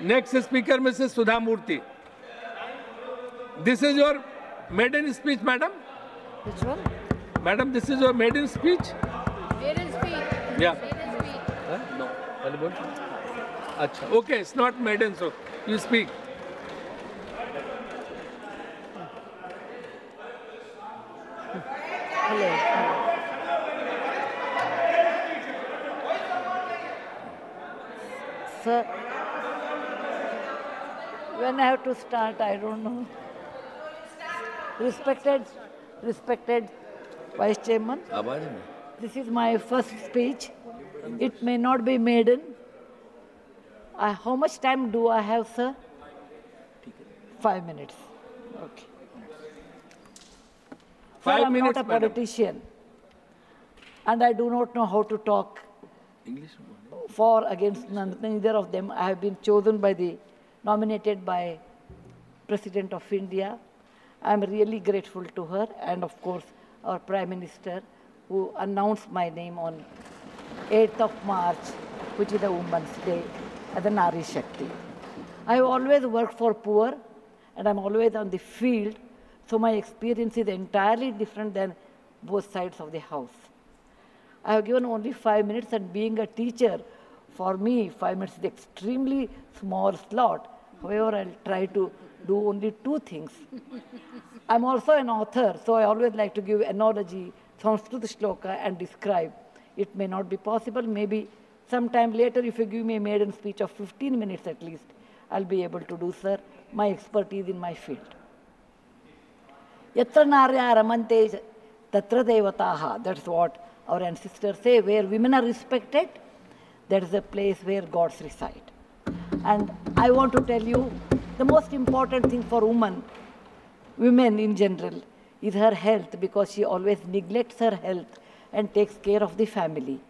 Next speaker, Mrs. Sudha Murthy. This is your maiden speech, madam? Which one? Madam, this is your maiden speech? Maiden speech. Yeah. Maiden speech. No. Achha. Okay, it's not maiden, so you speak. Hello. Sir, when I have to start, I don't know. Respected Vice Chairman, this is my first speech. It may not be maiden. How much time do I have, sir? 5 minutes. Okay. 5 I'm minutes, not a madam. politician, and I do not know how to talk English. for, against, neither of them. I have been nominated by President of India. I am really grateful to her, and of course our Prime Minister, who announced my name on 8th of March, which is the Women's Day, as a Nari Shakti. I have always worked for poor, and I'm always on the field, so my experience is entirely different than both sides of the house. I have given only 5 minutes, and being a teacher, for me, 5 minutes is extremely small slot. However, I'll try to do only 2 things. I'm also an author, so I always like to give analogy, Sanskrit shloka, and describe. It may not be possible. Maybe sometime later, if you give me a maiden speech of 15 minutes at least, I'll be able to do, sir, my expertise in my field. Yatra narya ramante tatra devataha. That's what our ancestors say. Where women are respected, that is the place where gods reside. And I want to tell you, the most important thing for women in general, is her health, because she always neglects her health and takes care of the family.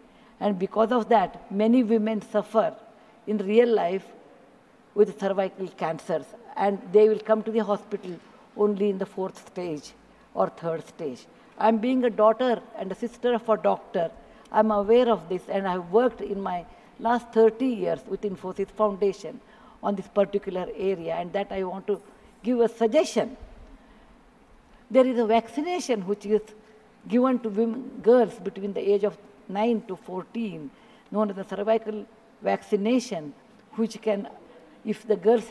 And because of that, many women suffer in real life with cervical cancers, and they will come to the hospital only in the 4th stage or 3rd stage. I'm being a daughter and a sister of a doctor. I'm aware of this, and I've worked in my last 30 years with Infosys Foundation on this particular area, and that I want to give a suggestion. There is a vaccination which is given to girls between the age of 9 to 14, known as the cervical vaccination, which can, if the girls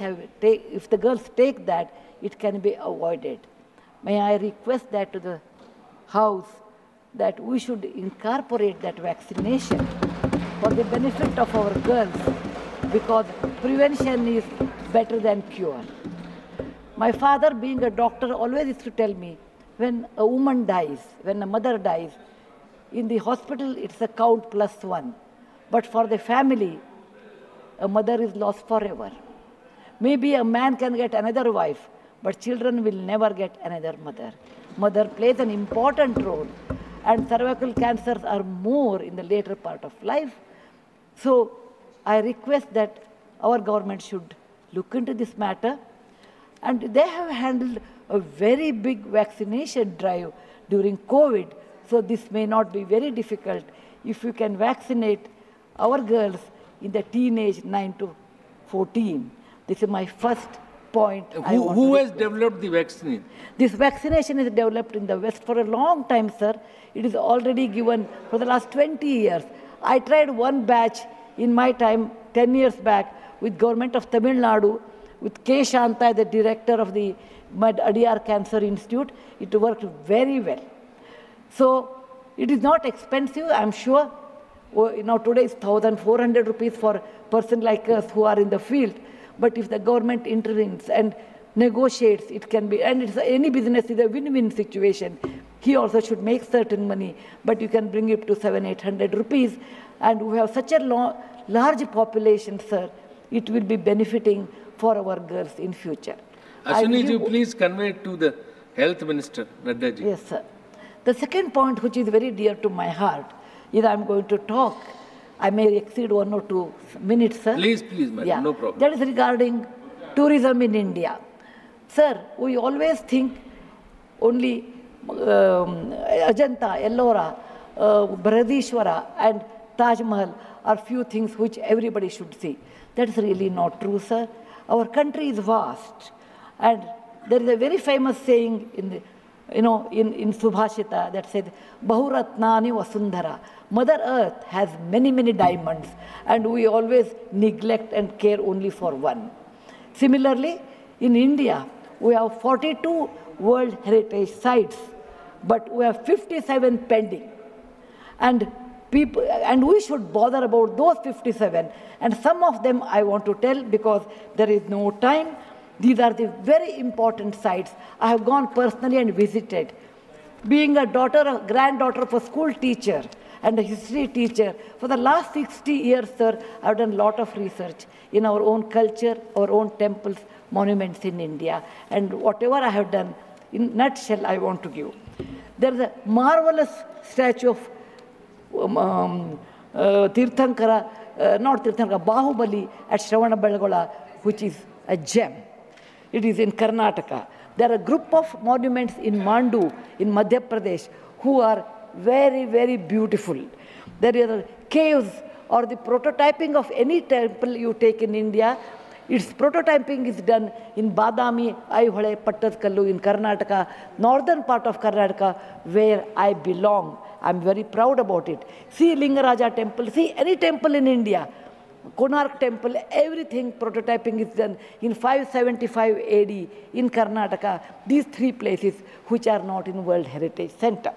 take that, it can be avoided. May I request that to the House, that we should incorporate that vaccination for the benefit of our girls, because prevention is better than cure. My father, being a doctor, always used to tell me, when a woman dies, when a mother dies, in the hospital it's a count +1. But for the family, a mother is lost forever. Maybe a man can get another wife, but children will never get another mother. Mother plays an important role, and cervical cancers are more in the later part of life. So I request that our government should look into this matter. And they have handled a very big vaccination drive during COVID, so this may not be very difficult if you can vaccinate our girls in the teenage 9 to 14. This is my first point. Who has developed the vaccine? This vaccination is developed in the West for a long time, sir. It is already given for the last 20 years. I tried one batch in my time, 10 years back, with government of Tamil Nadu, with K. Shanta, the director of the Adiyar Cancer Institute. It worked very well. So it is not expensive, I'm sure. Today is 1,400 rupees for a person like us who are in the field. But if the government intervenes and negotiates, it can be, and any business is a win-win situation. He also should make certain money, but you can bring it to 700-800 rupees. And we have such a large population, sir, it will be benefiting for our girls in future. Ashwini, please convey it to the Health Minister, Nadda ji. Yes, sir. The second point, which is very dear to my heart, is I'm going to talk. I may exceed 1 or 2 minutes, sir. Please, madam, no problem. That is regarding tourism in India. Sir, we always think only Ajanta, Ellora, Brihadishwara and Taj Mahal are few things which everybody should see. That's really not true, sir. Our country is vast. And there is a very famous saying in Subhashita that says, Bahuratnani Vasundhara. Mother Earth has many, many diamonds, and we always neglect and care only for one. Similarly, in India, we have 42 World Heritage Sites, but we have 57 pending. And we should bother about those 57. And some of them I want to tell because there is no time. These are the very important sites. I have gone personally and visited. Being a granddaughter of a school teacher and a history teacher, for the last 60 years, sir, I have done a lot of research in our own culture, our own temples, monuments in India. And whatever I have done, in a nutshell, I want to give. There is a marvelous statue of Bahubali at Shravanabelagola, which is a gem. It is in Karnataka. There are a group of monuments in Mandu, in Madhya Pradesh, who are very, very beautiful. There are caves or the prototyping of any temple you take in India. Its prototyping is done in Badami, Aihole, Pattadkallu in Karnataka, northern part of Karnataka, where I belong. I'm very proud about it. See Lingaraja temple, see any temple in India. Konark temple, everything prototyping is done in 575 AD in Karnataka. These three places which are not in World Heritage Center.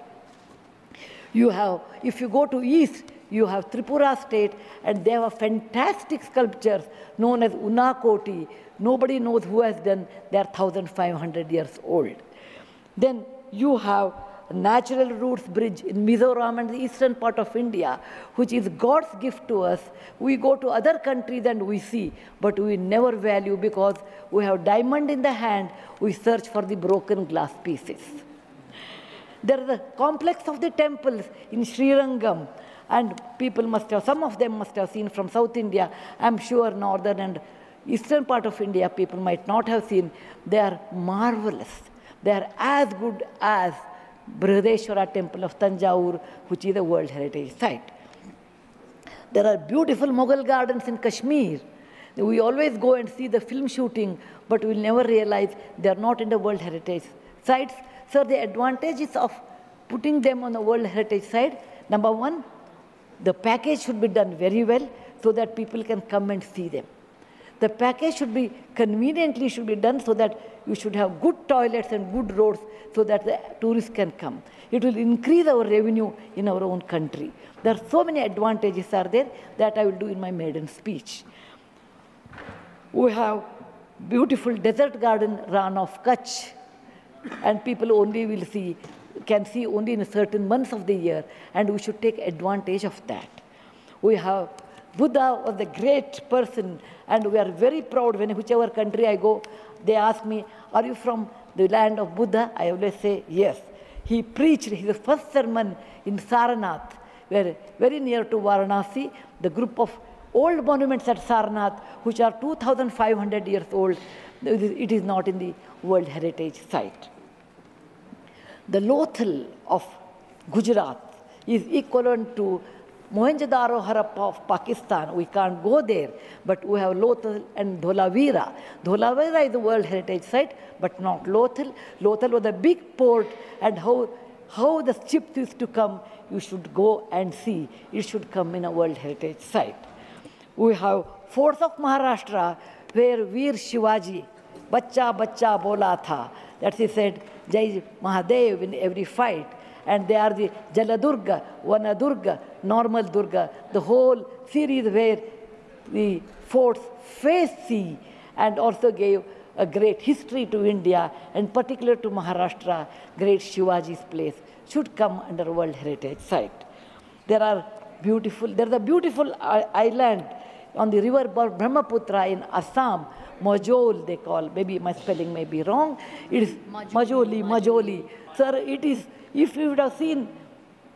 You have, if you go to east, you have Tripura state, and they have fantastic sculptures known as Unakoti. Nobody knows who has done. They are 1,500 years old. Then you have Natural Roots Bridge in Mizoram and the eastern part of India, which is God's gift to us. We go to other countries and we see, but we never value because we have diamond in the hand, we search for the broken glass pieces. There is a complex of the temples in Srirangam, and people must have, some of them must have seen from South India. I'm sure northern and eastern part of India people might not have seen. They are marvelous. They are as good as Brihadeshwara temple of Tanjore, which is a World Heritage Site. There are beautiful Mughal gardens in Kashmir. We always go and see the film shooting, but we'll never realize they are not in the World Heritage Sites. So the advantages of putting them on the World Heritage Site, number one, the package should be done very well so that people can come and see them. The package should be conveniently done so that you should have good toilets and good roads so that the tourists can come. It will increase our revenue in our own country. There are so many advantages are there that I will do in my maiden speech. We have beautiful desert garden Ran of Kutch, and people only can see only in certain months of the year, and we should take advantage of that. We have Buddha was a great person, and we are very proud when whichever country I go, they ask me, are you from the land of Buddha? I always say, yes. He preached his first sermon in Sarnath, where very near to Varanasi, the group of old monuments at Sarnath, which are 2,500 years old, it is not in the World Heritage Site. The Lothal of Gujarat is equivalent to Mohenjo-daro Harappa of Pakistan. We can't go there, but we have Lothal and Dholavira. Dholavira is a World Heritage Site, but not Lothal. Lothal was a big port, and how the ships used to come, you should go and see. It should come in a World Heritage Site. We have forts of Maharashtra, where Veer Shivaji, Bachcha Bachcha Bola Tha, that he said, Jai Mahadev in every fight. And they are the Jaladurga, Vanadurga, Normal Durga, the whole series where the forts face sea, and also gave a great history to India, and particular to Maharashtra, great Shivaji's place, should come under World Heritage Site. There's a beautiful island on the river Brahmaputra in Assam, Majol they call, maybe my spelling may be wrong. It is Majoli. Sir, it is, if you would have seen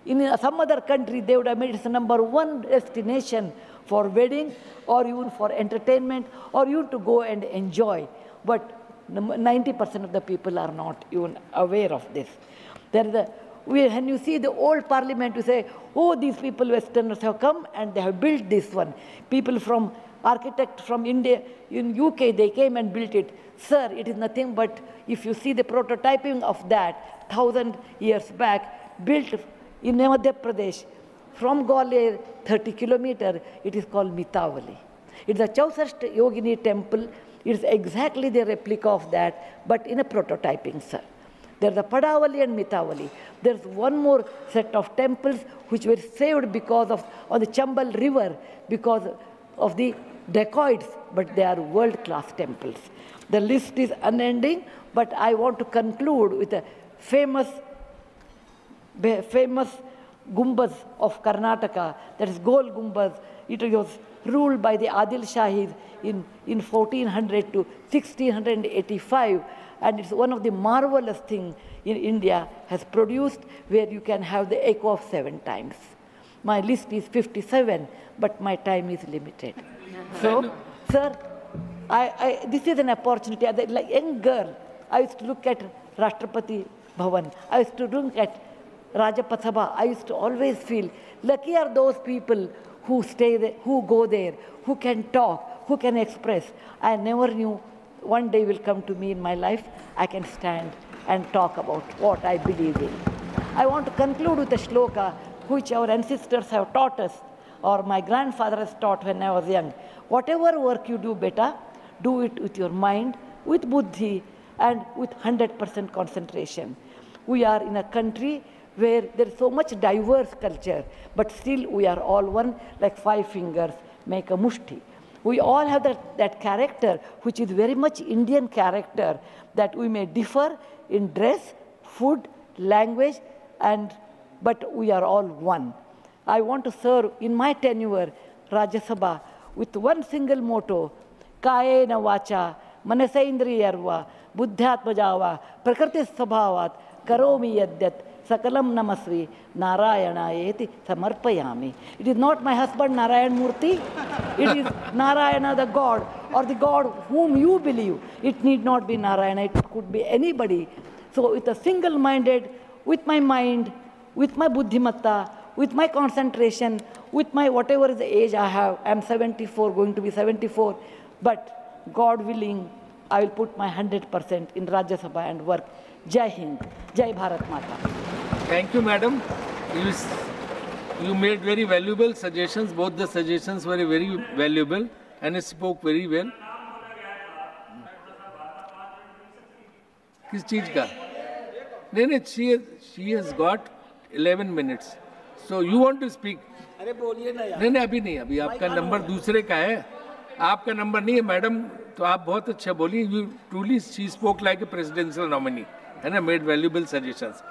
in some other country, they would have made it the #1 destination for wedding, or even for entertainment, or even to go and enjoy. But 90% of the people are not even aware of this. When you see the old parliament, you say, oh, these people, Westerners have come and they have built this one. People from architect from India, in UK, they came and built it. Sir, it is nothing but, if you see the prototyping of that 1,000 years back, built in Madhya Pradesh, from Gwalior, 30 kilometers, it is called Mitavali. It's a Chausast Yogini temple. It's exactly the replica of that, but in a prototyping, sir. There's a Padavali and Mitavali. There's one more set of temples which were saved because of, on the Chambal River, because of the dacoits, but they are world-class temples. The list is unending, but I want to conclude with a famous Gumbaz of Karnataka, that is Gol Gumbaz. It was ruled by the Adil Shahis in 1400 to 1685, and it's one of the marvelous things in India has produced, where you can have the echo of 7 times. My list is 57, but my time is limited. So, sir, this is an opportunity. As a like young girl, I used to look at Rashtrapati Bhavan. I used to look at Rajya Sabha. I used to always feel lucky are those people who stay there, who go there, who can talk, who can express. I never knew one day will come to me in my life, I can stand and talk about what I believe in. I want to conclude with a shloka which our ancestors have taught us, or my grandfather has taught when I was young. Whatever work you do, beta, do it with your mind, with buddhi, and with 100% concentration. We are in a country where there is so much diverse culture, but still we are all one, like 5 fingers make a mushti. We all have that character, which is very much Indian character, that we may differ in dress, food, language, but we are all one. I want to serve in my tenure, Rajya Sabha, with one single motto, Kayena Vacha, Manasaindriyarva, Buddhyatmajava, Prakriti Sabhavat, Karomi Yadyat, Sakalam Namasvi, Narayana Samarpayami. It is not my husband Narayan Murthy, it is Narayana the God, or the God whom you believe. It need not be Narayana, it could be anybody. So with a single-minded, with my mind, with my buddhimatta, with my concentration, with my whatever is the age I have, I am 74, going to be 74, but God willing, I will put my 100% in Rajya Sabha and work. Jai Hind, Jai Bharat Mata. Thank you, madam. You made very valuable suggestions. Both the suggestions were very valuable and spoke very well. किस चीज का? नहीं, she has got 11 minutes. So you want to speak? अरे बोलिए ना यार. नहीं, अभी आपका नंबर दूसरे का है. आपका नंबर नहीं है, मैडम. तो आप बहुत अच्छा बोली. You truly, she spoke like a presidential nominee and made valuable suggestions.